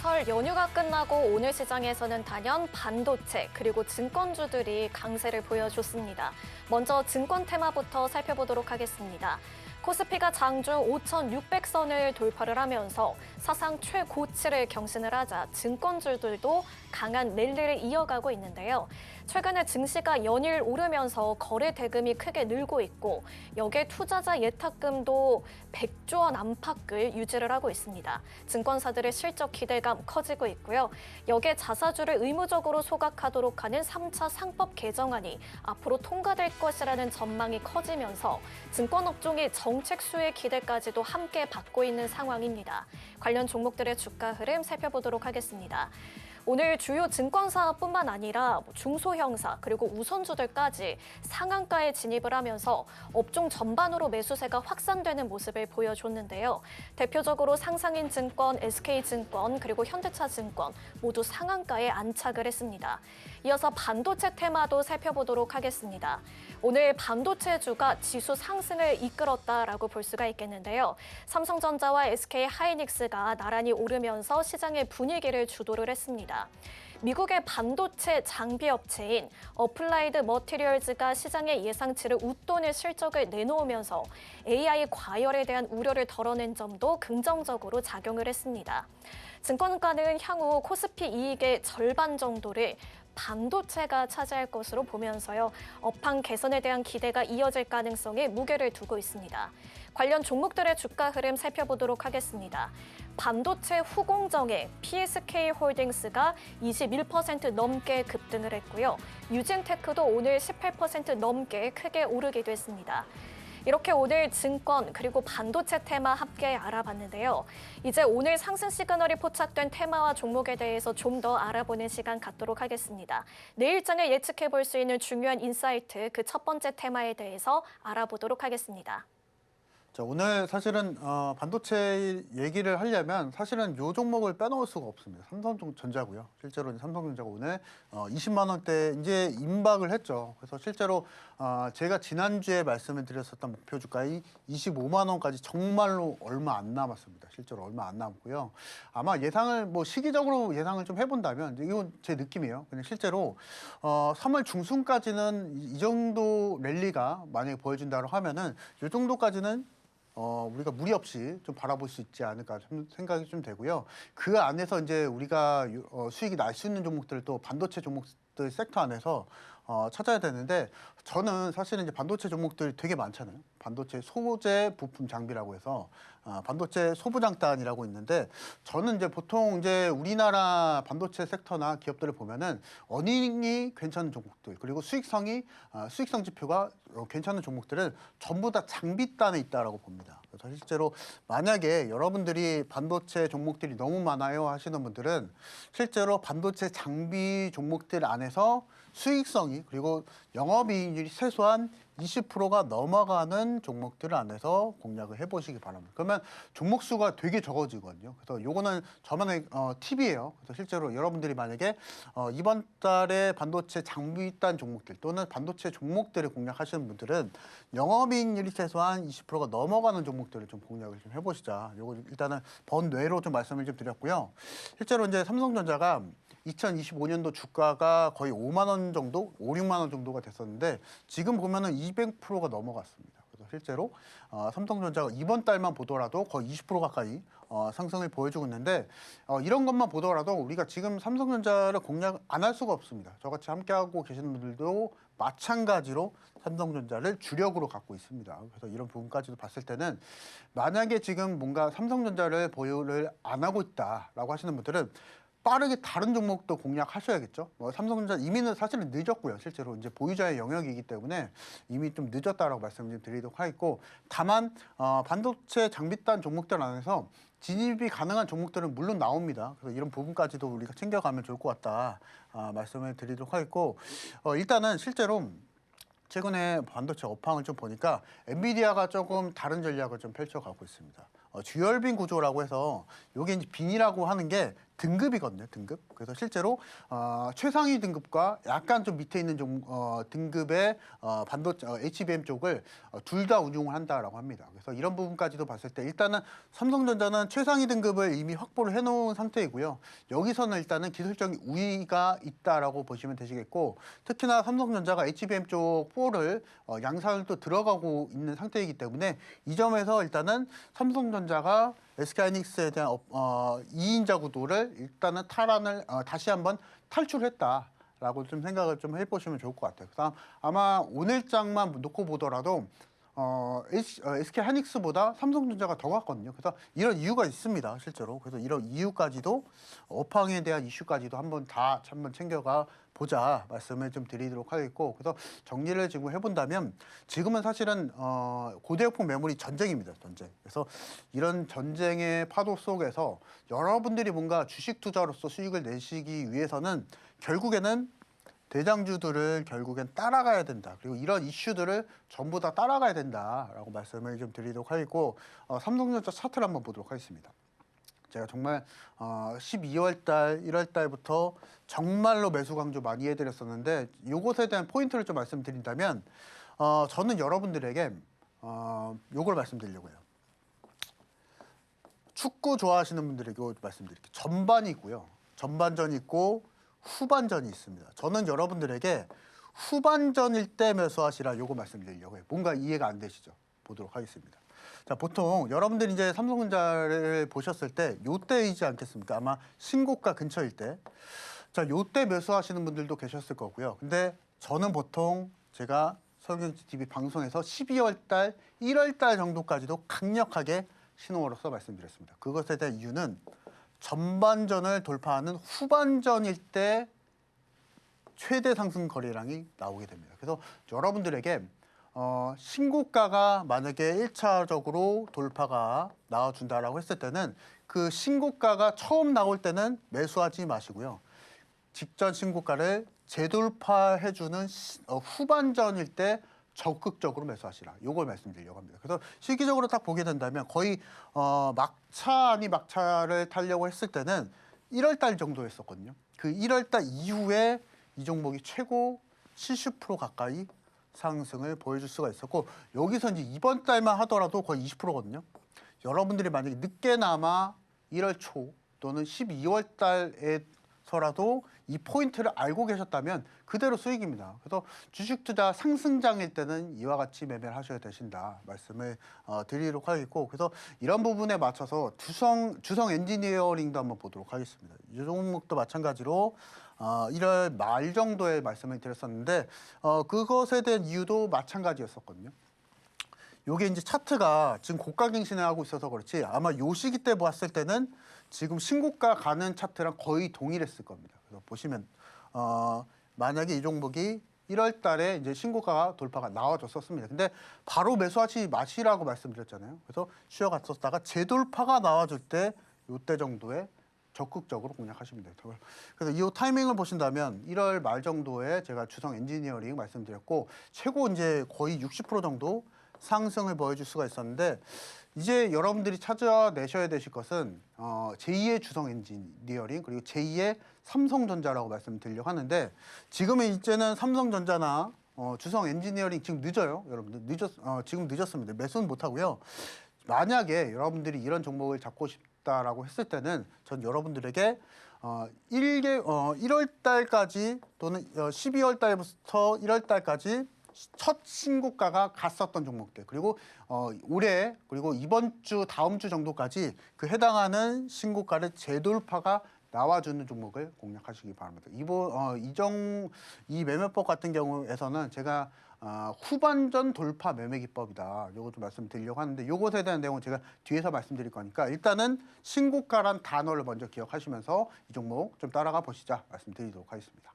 설 연휴가 끝나고 오늘 시장에서는 단연 반도체 그리고 증권주들이 강세를 보여줬습니다. 먼저 증권 테마부터 살펴보도록 하겠습니다. 코스피가 장중 5,600선을 돌파를 하면서 사상 최고치를 경신을 하자 증권주들도 강한 랠리를 이어가고 있는데요. 최근에 증시가 연일 오르면서 거래 대금이 크게 늘고 있고 여기에 투자자 예탁금도 100조 원 안팎을 유지를 하고 있습니다. 증권사들의 실적 기대감 커지고 있고요. 여기에 자사주를 의무적으로 소각하도록 하는 3차 상법 개정안이 앞으로 통과될 것이라는 전망이 커지면서 증권업종의 정책 수혜 기대까지도 함께 받고 있는 상황입니다. 관련 종목들의 주가 흐름 살펴보도록 하겠습니다. 오늘 주요 증권사뿐만 아니라 중소형사 그리고 우선주들까지 상한가에 진입을 하면서 업종 전반으로 매수세가 확산되는 모습을 보여줬는데요. 대표적으로 상상인증권, SK증권 그리고 현대차증권 모두 상한가에 안착을 했습니다. 이어서 반도체 테마도 살펴보도록 하겠습니다. 오늘 반도체주가 지수 상승을 이끌었다라고 볼 수가 있겠는데요. 삼성전자와 SK하이닉스가 나란히 오르면서 시장의 분위기를 주도를 했습니다. 미국의 반도체 장비 업체인 어플라이드 머티리얼즈가 시장의 예상치를 웃도는 실적을 내놓으면서 AI 과열에 대한 우려를 덜어낸 점도 긍정적으로 작용을 했습니다. 증권가는 향후 코스피 이익의 절반 정도를 반도체가 차지할 것으로 보면서요. 업황 개선에 대한 기대가 이어질 가능성에 무게를 두고 있습니다. 관련 종목들의 주가 흐름 살펴보도록 하겠습니다. 반도체 후공정의 PSK홀딩스가 21% 넘게 급등을 했고요. 유진테크도 오늘 18% 넘게 크게 오르기도 했습니다. 이렇게 오늘 증권 그리고 반도체 테마 함께 알아봤는데요. 이제 오늘 상승 시그널이 포착된 테마와 종목에 대해서 좀 더 알아보는 시간 갖도록 하겠습니다. 내일장을 예측해 볼 수 있는 중요한 인사이트 그 첫 번째 테마에 대해서 알아보도록 하겠습니다. 자, 오늘 사실은 반도체 얘기를 하려면 사실은 요 종목을 빼놓을 수가 없습니다. 삼성전자고요. 실제로 삼성전자가 오늘 20만 원대 이제 임박을 했죠. 그래서 실제로 제가 지난주에 말씀을 드렸었던 목표 주가인 25만 원까지 정말로 얼마 안 남았습니다. 실제로 얼마 안 남았고요. 아마 예상을 시기적으로 예상을 좀 해본다면 이건 제 느낌이에요. 그냥 실제로 3월 중순까지는 이 정도 랠리가 만약에 보여준다고 하면은 이 정도까지는 우리가 무리 없이 좀 바라볼 수 있지 않을까 생각이 좀 되고요. 그 안에서 이제 우리가 수익이 날 수 있는 종목들을 또 반도체 종목들 섹터 안에서 찾아야 되는데 저는 사실은 이제 반도체 종목들이 되게 많잖아요. 반도체 소재 부품 장비라고 해서 반도체 소부장단이라고 있는데 저는 이제 보통 이제 우리나라 반도체 섹터나 기업들을 보면은 어닝이 괜찮은 종목들 그리고 수익성 지표가 괜찮은 종목들은 전부 다 장비단에 있다라고 봅니다. 그래서 실제로 만약에 여러분들이 반도체 종목들이 너무 많아요 하시는 분들은 실제로 반도체 장비 종목들 안에서 수익성이 그리고 영업이익률이 최소한 20%가 넘어가는 종목들 안에서 공략을 해보시기 바랍니다. 그러면 종목 수가 되게 적어지거든요. 그래서 요거는 저만의 팁이에요. 그래서 실제로 여러분들이 만약에 이번 달에 반도체 장비단 종목들 또는 반도체 종목들을 공략하시는 분들은 영업이익률이 최소한 20%가 넘어가는 종목들을 좀 공략을 좀 해보시자. 요거 일단은 번뇌로 좀 말씀을 좀 드렸고요. 실제로 이제 삼성전자가 2025년도 주가가 거의 5만 원 정도, 5, 6만 원 정도가 됐었는데 지금 보면은 200%가 넘어갔습니다. 그래서 실제로 삼성전자가 이번 달만 보더라도 거의 20% 가까이 상승을 보여주고 있는데 이런 것만 보더라도 우리가 지금 삼성전자를 공략 안 할 수가 없습니다. 저같이 함께하고 계시는 분들도 마찬가지로 삼성전자를 주력으로 갖고 있습니다. 그래서 이런 부분까지도 봤을 때는 만약에 지금 뭔가 삼성전자를 보유를 안 하고 있다라고 하시는 분들은 빠르게 다른 종목도 공략하셔야겠죠. 삼성전자 이미는 사실은 늦었고요. 실제로 이제 보유자의 영역이기 때문에 이미 좀 늦었다라고 말씀을 드리도록 하겠고, 다만 반도체 장비단 종목들 안에서 진입이 가능한 종목들은 물론 나옵니다. 그래서 이런 부분까지도 우리가 챙겨가면 좋을 것 같다 말씀을 드리도록 하겠고, 일단은 실제로 최근에 반도체 업황을 좀 보니까 엔비디아가 조금 다른 전략을 좀 펼쳐가고 있습니다. 듀얼빈 구조라고 해서 이게 이제 빈이라고 하는 게 등급이거든요, 등급. 그래서 실제로 최상위 등급과 약간 좀 밑에 있는 등급의 반도체 HBM 쪽을 둘 다 운용을 한다라고 합니다. 그래서 이런 부분까지도 봤을 때 일단은 삼성전자는 최상위 등급을 이미 확보를 해놓은 상태이고요. 여기서는 일단은 기술적인 우위가 있다라고 보시면 되시겠고, 특히나 삼성전자가 HBM 쪽 4를 양산을 또 들어가고 있는 상태이기 때문에 이 점에서 일단은 삼성전자가 SK하이닉스에 대한 2인자 구도를 일단은 다시 한번 탈출했다라고 좀 생각을 좀 해보시면 좋을 것 같아요. 그다음 아마 오늘장만 놓고 보더라도 SK하이닉스보다 삼성전자가 더 갔거든요. 그래서 이런 이유가 있습니다, 실제로. 그래서 이런 이유까지도 업황에 대한 이슈까지도 한번 챙겨가 보자 말씀을 좀 드리도록 하겠고, 그래서 정리를 지금 해본다면 지금은 사실은 고대역폭 메모리 전쟁입니다, 전쟁. 그래서 이런 전쟁의 파도 속에서 여러분들이 뭔가 주식 투자로서 수익을 내시기 위해서는 결국에는 대장주들을 결국엔 따라가야 된다. 그리고 이런 이슈들을 전부 다 따라가야 된다라고 말씀을 좀 드리도록 하겠고, 삼성전자 차트를 한번 보도록 하겠습니다. 제가 정말 12월 달, 1월 달부터 정말로 매수 강조 많이 해드렸었는데 이것에 대한 포인트를 좀 말씀드린다면 저는 여러분들에게 요걸 말씀드리려고 해요. 축구 좋아하시는 분들에게 말씀드릴게요. 전반이 있고요. 전반전이 있고 후반전이 있습니다. 저는 여러분들에게 후반전일 때 매수하시라 요거 말씀드리려고 해요. 뭔가 이해가 안 되시죠? 보도록 하겠습니다. 자, 보통 여러분들이 이제 삼성전자를 보셨을 때 요때이지 않겠습니까? 아마 신고가 근처일 때. 자, 요때 매수하시는 분들도 계셨을 거고요. 근데 저는 보통 제가 서경TV 방송에서 12월 달, 1월 달 정도까지도 강력하게 신호로서 말씀드렸습니다. 그것에 대한 이유는 전반전을 돌파하는 후반전일 때 최대 상승 거래량이 나오게 됩니다. 그래서 여러분들에게 신고가가 만약에 1차적으로 돌파가 나와준다라고 했을 때는 그 신고가가 처음 나올 때는 매수하지 마시고요. 직전 신고가를 재돌파해주는 후반전일 때 적극적으로 매수하시라. 요걸 말씀드리려고 합니다. 그래서 시기적으로 딱 보게 된다면 거의 막차 아니 막차를 타려고 했을 때는 1월 달 정도 했었거든요. 그 1월 달 이후에 이 종목이 최고 70% 가까이 상승을 보여줄 수가 있었고, 여기서 이제 이번 달만 하더라도 거의 20%거든요. 여러분들이 만약에 늦게나마 1월 초 또는 12월 달에서라도 이 포인트를 알고 계셨다면 그대로 수익입니다. 그래서 주식 투자 상승장일 때는 이와 같이 매매를 하셔야 되신다 말씀을 드리도록 하겠고, 그래서 이런 부분에 맞춰서 주성 엔지니어링도 한번 보도록 하겠습니다. 이 종목도 마찬가지로 1월 말 정도에 말씀을 드렸었는데 그것에 대한 이유도 마찬가지였었거든요. 요게 이제 차트가 지금 고가 갱신을 하고 있어서 그렇지 아마 요 시기 때 보았을 때는 지금 신고가 가는 차트랑 거의 동일했을 겁니다. 그래서 보시면 만약에 이 종목이 1월 달에 이제 신고가 돌파가 나와줬었습니다. 근데 바로 매수하지 마시라고 말씀드렸잖아요. 그래서 쉬어갔었다가 재돌파가 나와줄 때 요때 정도에 적극적으로 공략하시면 돼요. 그래서 이 타이밍을 보신다면 1월 말 정도에 제가 주성 엔지니어링 말씀드렸고 최고 이제 거의 60% 정도 상승을 보여줄 수가 있었는데, 이제 여러분들이 찾아내셔야 되실 것은 제2의 주성 엔지니어링 그리고 제2의 삼성전자라고 말씀드리려고 하는데, 지금은 이제는 삼성전자나 주성 엔지니어링 지금 늦어요. 여러분들 지금 늦었습니다. 매수는 못하고요. 만약에 여러분들이 이런 종목을 잡고 싶다라고 했을 때는 전 여러분들에게 1월 달까지 또는 12월 달부터 1월 달까지 첫 신고가가 갔었던 종목들, 그리고 올해 그리고 이번 주 다음 주 정도까지 그 해당하는 신고가를 재돌파가 나와주는 종목을 공략하시기 바랍니다. 이 매매법 같은 경우에서는 제가 후반전 돌파 매매 기법이다. 요것도 말씀드리려고 하는데 요것에 대한 내용은 제가 뒤에서 말씀드릴 거니까 일단은 신고가란 단어를 먼저 기억하시면서 이 종목 좀 따라가 보시자 말씀드리도록 하겠습니다.